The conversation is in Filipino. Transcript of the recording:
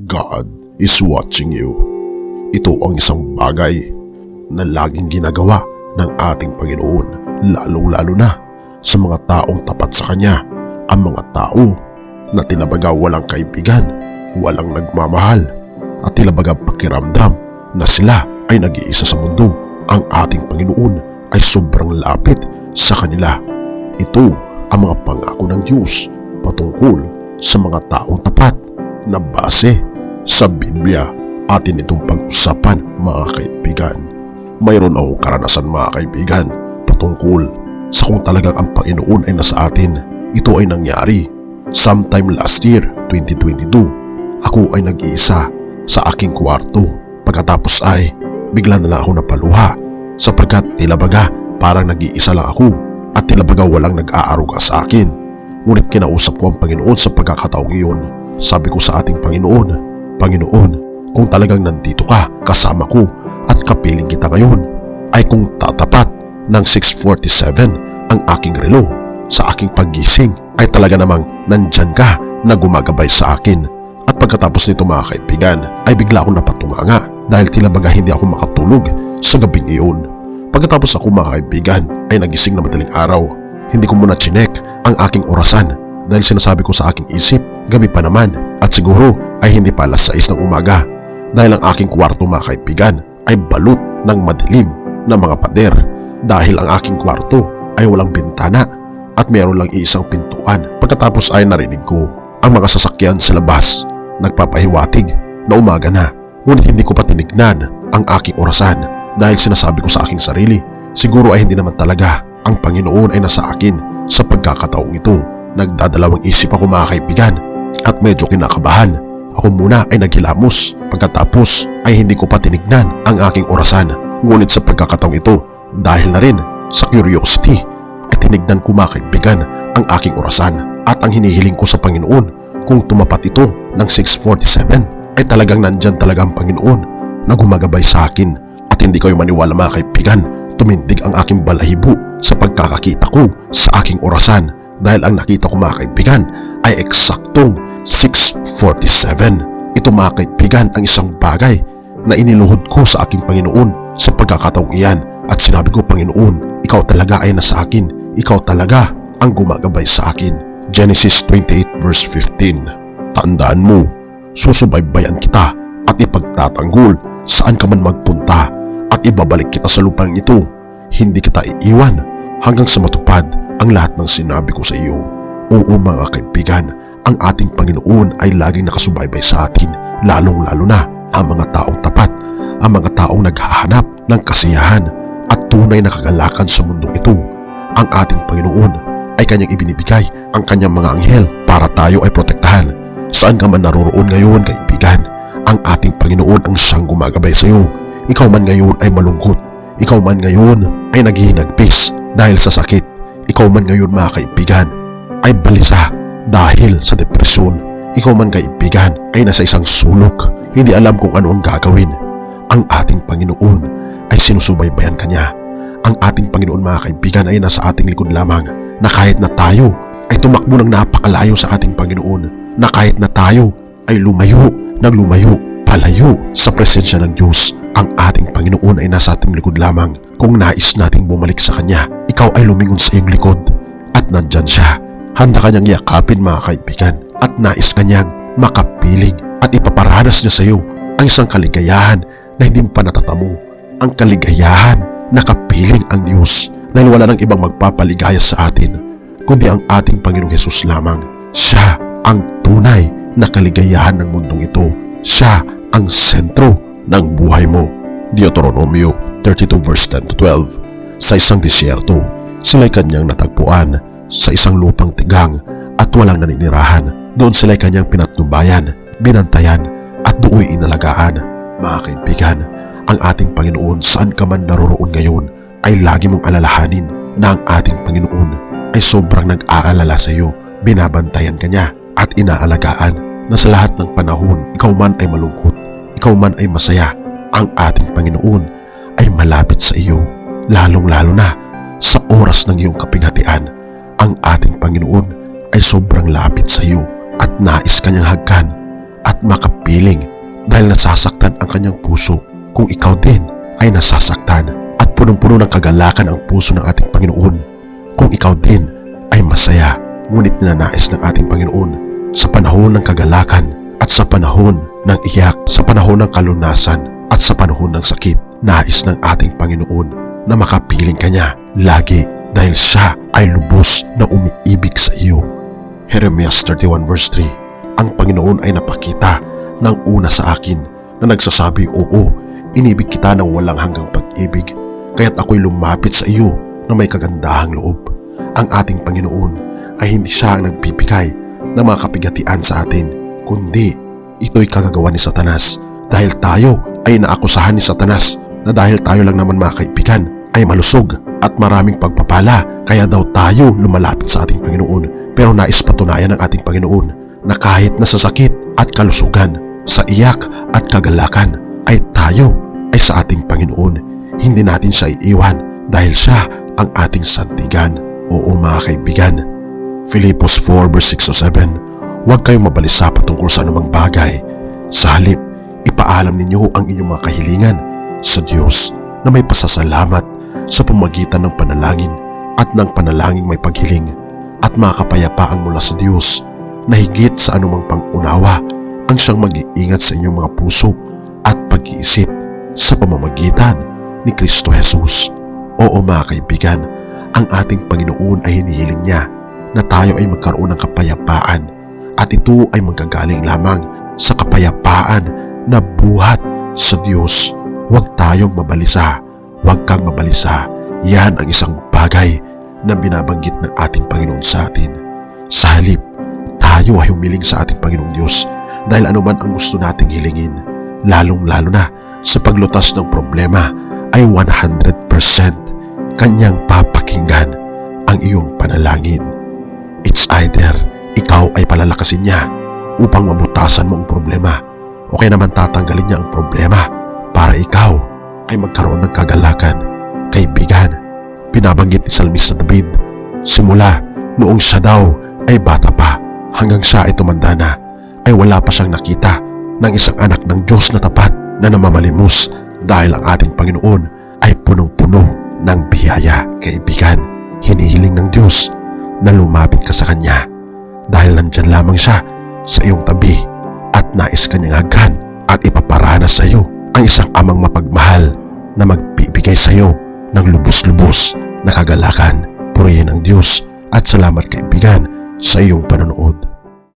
God is watching you. Ito ang isang bagay na laging ginagawa ng ating Panginoon, lalong-lalo na sa mga taong tapat sa Kanya, ang mga tao na tinabaga walang kaibigan, walang nagmamahal, at tinabaga pakiramdam na sila ay nag-iisa sa mundo. Ang ating Panginoon ay sobrang lapit sa kanila. Ito ang mga pangako ng Diyos patungkol sa mga taong tapat na base sa Biblia. Atin itong pag-usapan, mga kaibigan. Mayroon akong karanasan, mga kaibigan, patungkol sa kung talagang ang Panginoon ay nasa atin. Ito ay nangyari sometime last year, 2022. Ako ay nag-iisa sa aking kwarto. Pagkatapos ay bigla na lang ako napaluha sapagkat tila baga parang nag-iisa lang ako at tila baga walang nag-aaruga sa akin. Ngunit kinausap ko ang Panginoon sa pagkakataong iyon. Sabi ko sa ating Panginoon, Panginoon, kung talagang nandito ka kasama ko at kapiling kita ngayon, ay kung tatapat ng 6:47 ang aking relo sa aking paggising, ay talaga namang nandyan ka na gumagabay sa akin. At pagkatapos nito, mga kaibigan, ay bigla akong napatunganga dahil tila baga hindi ako makatulog sa gabing iyon. Pagkatapos ako, mga kaibigan, ay nagising na madaling araw. Hindi ko muna chinek ang aking orasan dahil sinasabi ko sa aking isip, gabi pa naman at siguro ay hindi pa alas 6 ng umaga dahil ang aking kwarto, mga kaibigan, ay balot ng madilim na mga pader dahil ang aking kwarto ay walang bintana at meron lang isang pintuan. Pagkatapos ay narinig ko ang mga sasakyan sa labas nagpapahiwatig na umaga na, ngunit hindi ko pa tinignan ang aking orasan dahil sinasabi ko sa aking sarili, siguro ay hindi naman talaga ang Panginoon ay nasa akin sa pagkakataong ito. Nagdadalawang isip ako, mga kaibigan, at medyo kinakabahan. Ako muna ay naghilamos, pagkatapos ay hindi ko pa tinignan ang aking orasan. Ngunit sa pagkakataong ito, dahil na rin sa curiosity, ay tinignan ko, mga kaibigan, ang aking orasan. At ang hinihiling ko sa Panginoon, kung tumapat ito ng 6:47, ay talagang nandyan talaga ang Panginoon na gumagabay sa akin. At hindi kayo maniwala, mga kaibigan, tumindig ang aking balahibo sa pagkakakita ko sa aking orasan dahil ang nakita ko, mga kaibigan, ay eksaktong 6:47. Ito, mga kaibigan, ang isang bagay na iniluhod ko sa aking Panginoon sa pagkakataong iyan at sinabi ko, Panginoon, ikaw talaga ay nasa akin, ikaw talaga ang gumagabay sa akin. Genesis 28:15. Tandaan mo, susubaybayan kita at ipagtatanggol saan ka man magpunta at ibabalik kita sa lupang ito. Hindi kita iiwan hanggang sa matupad ang lahat ng sinabi ko sa iyo. Oo, mga kaibigan, ang ating Panginoon ay laging nakasubaybay sa atin, lalong-lalo na ang mga taong tapat, ang mga taong naghahanap ng kasiyahan at tunay na kagalakan sa mundong ito. Ang ating Panginoon ay kanyang ibinibigay ang kanyang mga anghel para tayo ay protektahan. Saan ka man naroroon ngayon, kaibigan, ang ating Panginoon ang siyang gumagabay sa iyo. Ikaw man ngayon ay malungkot, ikaw man ngayon ay naghihinagpis dahil sa sakit, ikaw man ngayon, mga kaibigan, ay balisa dahil sa depresyon, ikaw man, kaibigan, ay nasa isang sulok, hindi alam kung ano ang gagawin. Ang ating Panginoon ay sinusubaybayan kanya. Ang ating Panginoon, mga kaibigan, ay nasa ating likod lamang, na kahit na tayo ay tumakbo ng napakalayo sa ating Panginoon, na kahit na tayo ay lumayo, palayo sa presensya ng Diyos, ang ating Panginoon ay nasa ating likod lamang. Kung nais nating bumalik sa Kanya, ikaw ay lumingon sa iyong likod at nandyan siya. Handa kanyang yakapin, mga kaibigan, at nais kanyang makapiling at ipaparanas niya sa iyo ang isang kaligayahan na hindi mo pa natatamo. Ang kaligayahan na kapiling ang Diyos dahil wala nang ibang magpapaligaya sa atin kundi ang ating Panginoong Hesus lamang. Siya ang tunay na kaligayahan ng mundong ito. Siya ang sentro ng buhay mo. Deuteronomio 32:10-12. Sa isang disyerto, sila'y kanyang natagpuan sa isang lupang tigang at walang naninirahan. Doon sila'y kanyang pinatnubayan, binantayan at do'y inalagaan. Mga kaibigan, ang ating Panginoon, saan ka man naroroon ngayon, ay lagi mong alalahanin na ang ating Panginoon ay sobrang nag-aalala sa iyo. Binabantayan ka niya at inaalagaan na sa lahat ng panahon, ikaw man ay malungkot, ikaw man ay masaya, ang ating Panginoon ay malapit sa iyo, lalong-lalo na sa oras ng iyong kapighatian. Ang ating Panginoon ay sobrang lapit sa iyo at nais kanyang hagkan at makapit piling dahil nasasaktan ang kanyang puso. Kung ikaw din ay nasasaktan at punong-puno ng kagalakan ang puso ng ating Panginoon, kung ikaw din ay masaya ngunit ninanais ng ating Panginoon sa panahon ng kagalakan at sa panahon ng iyak, sa panahon ng kalunasan at sa panahon ng sakit, nais ng ating Panginoon na makapiling ka niya lagi dahil siya ay lubos na umiibig sa iyo. Jeremias 31 verse 3, ang Panginoon ay napakita ng una sa akin na nagsasabi, oo, inibig kita ng walang hanggang pag-ibig, kaya't ako'y lumapit sa iyo na may kagandahang loob. Ang ating Panginoon ay hindi siya ang nagbibigay ng mga kapigatian sa atin, kundi ito'y kagagawa ni Satanas dahil tayo ay naakusahan ni Satanas na dahil tayo lang naman mga kaibigan ay malusog at maraming pagpapala, kaya daw tayo lumalapit sa ating Panginoon. Pero nais patunayan ng ating Panginoon na kahit nasa sakit at kalusugan, sa iyak at kagalakan, ay tayo ay sa ating Panginoon. Hindi natin siya iiwan dahil siya ang ating sandigan. Oo mga kaibigan. Filipos 4 verse 6 to 7, huwag kayong mabalisa patungkol sa anumang bagay. Sa halip, ipaalam ninyo ang inyong mga kahilingan sa Diyos na may pasasalamat sa pamamagitan ng panalangin at ng panalangin may paghiling, at mga kapayapaan mula sa Diyos na higit sa anumang pangunawa ang siyang mag-iingat sa inyong mga puso at pag-iisip sa pamamagitan ni Kristo Jesus. Oo mga kaibigan, ang ating Panginoon ay hinihiling niya na tayo ay magkaroon ng kapayapaan, at ito ay manggagaling lamang sa kapayapaan na buhat sa Diyos. Huwag tayong mabalisa. Huwag kang mabalisa. Yan ang isang bagay na binabanggit ng ating Panginoon sa atin. Sa halip, tayo ay humiling sa ating Panginoong Diyos dahil anuman ang gusto nating hilingin, lalong-lalo na sa paglutas ng problema, ay 100% Kanyang papakinggan ang iyong panalangin. It's either ikaw ay palalakasin niya upang mabutasan mo ang problema, o kaya naman tatanggalin niya ang problema para ikaw ay magkaroon ng kagalakan. Kaibigan, binabanggit ni Salmista David, simula noong siya daw ay bata pa hanggang siya ay tumanda na, ay wala pa siyang nakita ng isang anak ng Diyos na tapat na namamalimos, dahil ang ating Panginoon ay punong-puno ng biyaya. Kaibigan, hinihiling ng Diyos na lumapit ka sa Kanya dahil nandyan lamang siya sa iyong tabi at nais Kanyang hagkan at ipaparana sa iyo ang isang amang mapagmahal na magbibigay sa iyo ng lubos-lubos na kagalakan. Purihin ang Diyos at salamat kaibigan sa iyong panonood.